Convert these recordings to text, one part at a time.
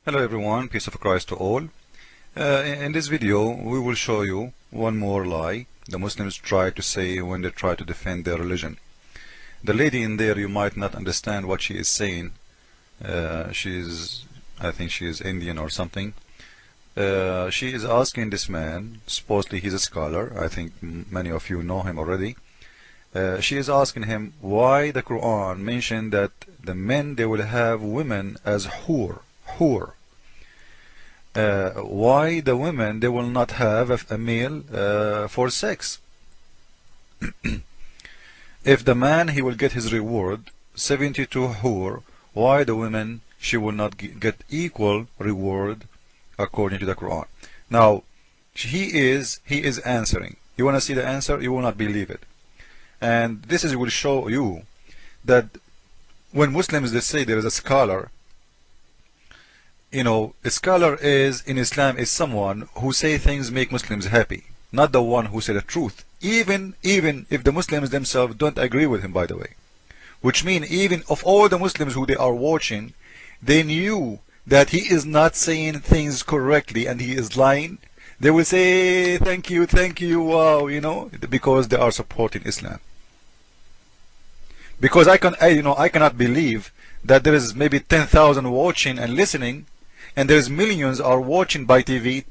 Hello everyone, peace of Christ to all. In this video we will show you one more lie the Muslims try to say when they try to defend their religion. The lady in there, you might not understand what she is saying. I think she is Indian or something. She is asking this man, supposedly he's a scholar, I think many of you know him already. She is asking him why the Quran mentioned that the men, they will have women as hur. Why the women, they will not have a male for sex? If the man, he will get his reward 72 hur, why the women, she will not get equal reward according to the Quran? Now he is answering. You want to see the answer? You will not believe it. And this will show you that when Muslims, they say there is a scholar, you know, a scholar is in Islam is someone who say things make Muslims happy, not the one who say the truth, even if the Muslims themselves don't agree with him, by the way. Which means even of all the Muslims who they are watching, they knew that he is not saying things correctly and he is lying, they will say thank you, wow, you know, because they are supporting Islam. Because I cannot believe that there is maybe 10,000 watching and listening, and there is millions are watching by TV.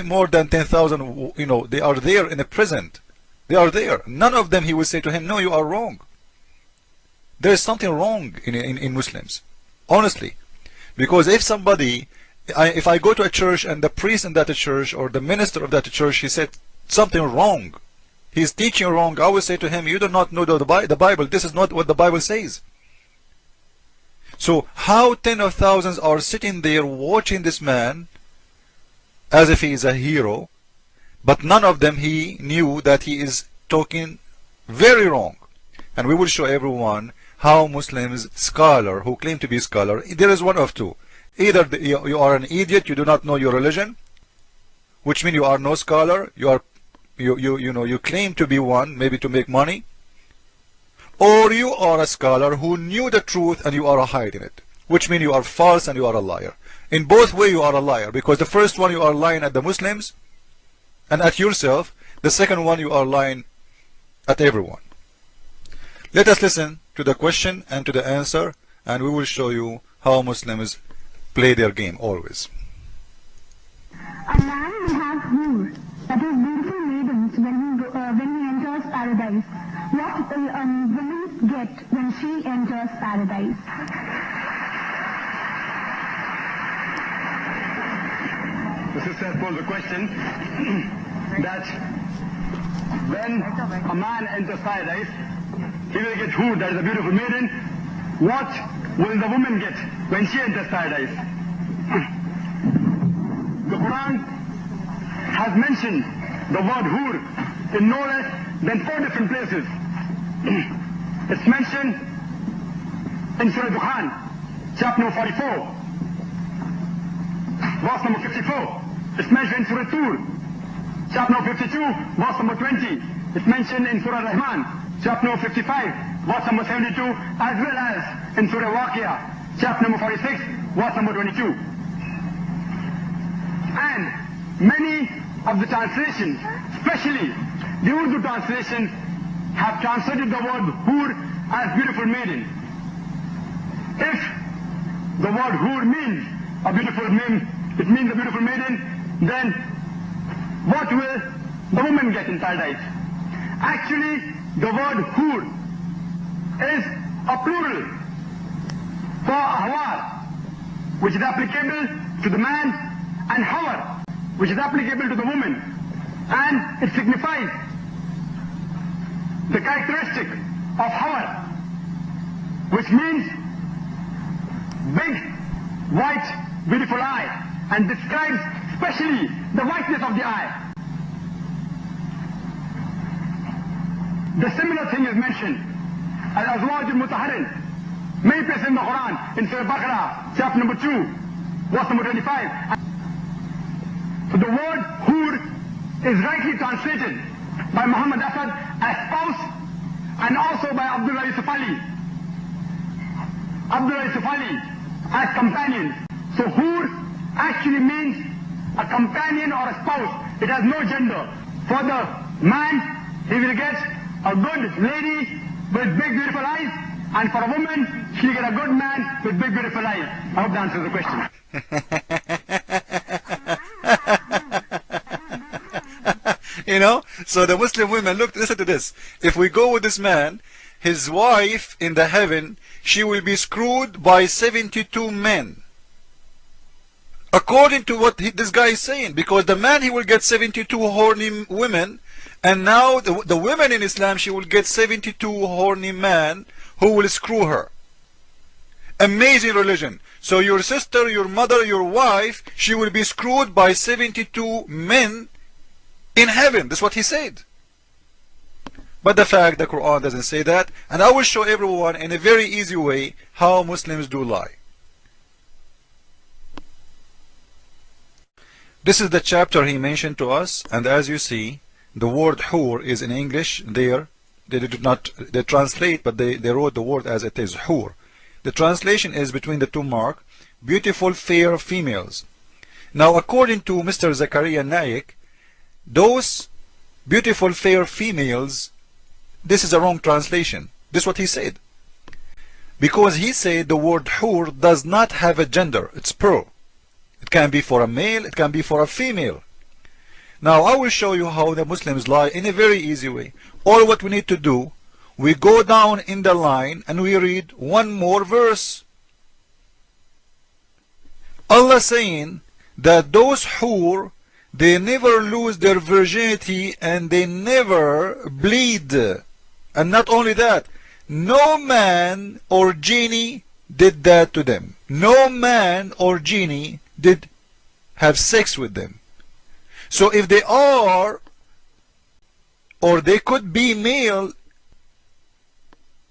More than 10,000, you know, they are there in the present. They are there. None of them he will say to him, no, you are wrong. There is something wrong in Muslims, honestly. Because if somebody, if I go to a church and the priest in that church or the minister of that church, he said something wrong, he's teaching wrong, I will say to him, you do not know the Bible. This is not what the Bible says. So how 10 of thousands are sitting there watching this man as if he is a hero, but none of them he knew that he is talking very wrong. And we will show everyone how Muslims, scholar who claim to be scholar, there is one of two. Either you are an idiot, you do not know your religion, which means you are no scholar, you claim to be one, maybe to make money, or you are a scholar who knew the truth and you are hiding it, which means you are false and you are a liar. In both ways you are a liar, because the first one you are lying at the Muslims and at yourself, the second one you are lying at everyone. Let us listen to the question and to the answer, and we will show you how Muslims play their game always. A man will have hur, that is beautiful maidens, when he enters paradise. What will women get when she enters paradise? The sister posed a question that when a man enters paradise, he will get hur, that is a beautiful maiden. What will the woman get when she enters paradise? The Quran has mentioned the word hur in no less than 4 different places. It's mentioned in Surah Dukhan, chapter number 44, verse number 54. It's mentioned in Surah Tur, chapter number 52, verse number 20. It's mentioned in Surah Rahman, chapter number 55, verse number 72, as well as in Surah Waqiyah, chapter number 46, verse number 22. And many of the translations, especially the Urdu translations, have translated the word hur as beautiful maiden. If the word hur means a beautiful maiden, it means a beautiful maiden, then what will the woman get in paradise? Actually, the word hur is a plural for hawar, which is applicable to the man, and hawar, which is applicable to the woman, and it signifies the characteristic of hawar, which means big, white, beautiful eye, and describes especially the whiteness of the eye. The similar thing is mentioned al-azwaj al-mutahharin, many places in the Quran, in Surah Baqarah, chapter number 2, verse number 25. So the word hur is rightly translated by Muhammad Asad as spouse, and also by Abdullah Yusuf Ali as companions. So hur actually means a companion or a spouse. It has no gender. For the man, he will get a good lady with big beautiful eyes, and for a woman, she'll get a good man with big beautiful eyes. I hope that answers the question. You know, so the Muslim women, look, listen to this. If we go with this man, his wife in the heaven, she will be screwed by 72 men. According to what this guy is saying, because the man, he will get 72 horny women, and now the women in Islam, she will get 72 horny men who will screw her. Amazing religion. So your sister, your mother, your wife, she will be screwed by 72 men in heaven. That's what he said. But the fact, the Quran doesn't say that, and I will show everyone in a very easy way how Muslims do lie. This is the chapter he mentioned to us, and as you see, the word hur is in English there. They did not translate, but they wrote the word as it is, hur. The translation is between the two mark, beautiful fair females. Now according to Mr. Zakir Naik, those beautiful fair females, this is a wrong translation. This is what he said. Because he said the word hur does not have a gender, it's plural. It can be for a male, it can be for a female. Now I will show you how the Muslims lie in a very easy way. All what we need to do, we go down in the line and we read one more verse. Allah saying that those hur, they never lose their virginity and they never bleed. And not only that, no man or genie did that to them. No man or genie did have sex with them. So if they are, or they could be male,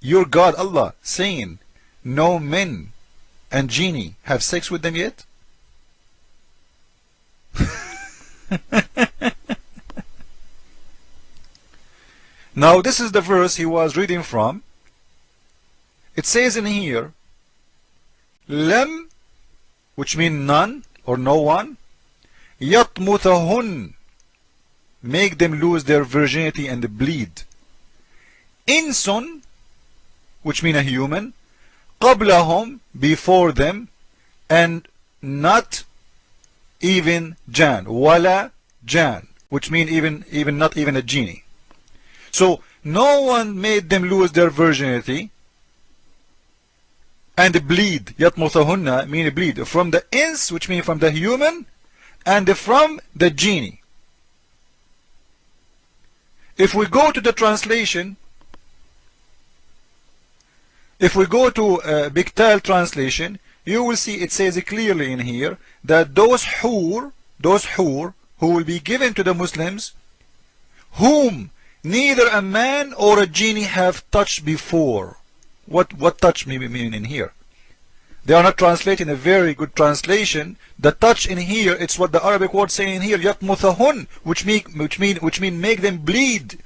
your God Allah saying no men and genie have sex with them yet? Now this is the verse he was reading from. It says in here, Lam, which means none or no one, yatmuthahun, make them lose their virginity and bleed. Insun, which means a human, qablahum, before them, and not even jan, wala jan, which means even not even a genie. So no one made them lose their virginity and bleed. Yatmuthahunna mean bleed from the ins, which means from the human, and from the genie. If we go to the translation, if we go to Biktal translation, you will see it says clearly in here that those hur who will be given to the Muslims, whom neither a man or a genie have touched before. What touch mean in here? They are not translating a very good translation. The touch in here, it's what the Arabic word saying here, yatmuthahun, which mean make them bleed.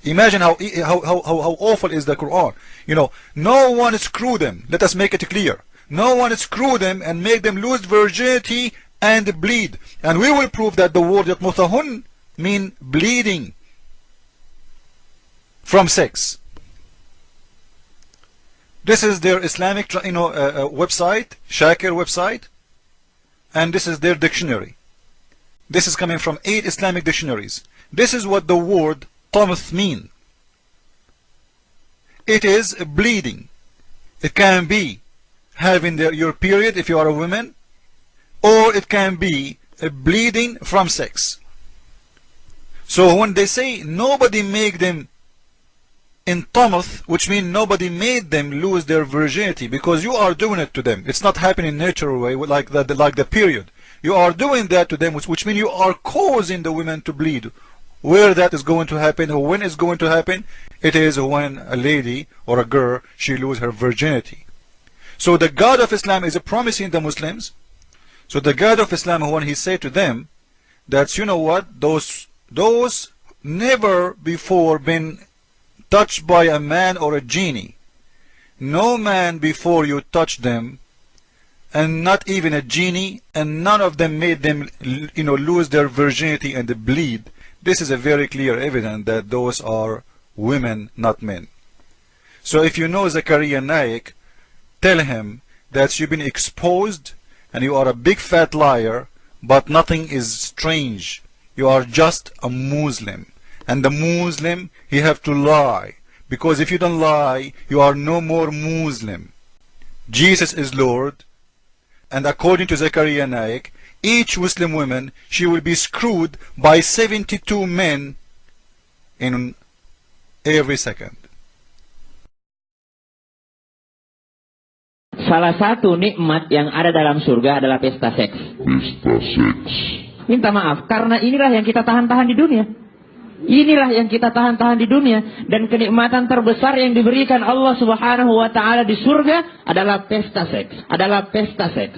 Imagine how awful is the Quran. You know, no one screw them. Let us make it clear. No one screw them and make them lose virginity and bleed. And we will prove that the word yatmuthahun mean bleeding from sex. This is their Islamic website, Zakir website, and this is their dictionary. This is coming from 8 Islamic dictionaries. This is what the word tamth mean. It is bleeding. It can be having your period if you are a woman, or it can be bleeding from sex. So when they say nobody make them in tamth, which means nobody made them lose their virginity, because you are doing it to them. It's not happening in a natural way like the period. You are doing that to them, which means you are causing the women to bleed. Where that is going to happen, or when it's going to happen, it is when a lady or a girl, she lose her virginity. So the God of Islam is promising the Muslims. So the God of Islam, when he said to them that, you know what, those never before been touched by a man or a genie, no man before you touch them and not even a genie, and none of them made them, lose their virginity and bleed. This is a very clear evidence that those are women, not men. So if you know Zakir Naik, tell him that you've been exposed and you are a big fat liar, but nothing is strange. You are just a Muslim. And the Muslim, he have to lie. Because if you don't lie, you are no more Muslim. Jesus is Lord. And according to Zakir Naik, each Muslim woman, she will be screwed by 72 men in every second. Salah satu nikmat yang ada dalam surga adalah pesta seks. Pesta seks. Minta maaf, karena inilah yang kita tahan-tahan di dunia. Inilah yang kita tahan-tahan di dunia. Dan kenikmatan terbesar yang diberikan Allah Subhanahu wa ta'ala di surga adalah pesta seks. Adalah pesta seks.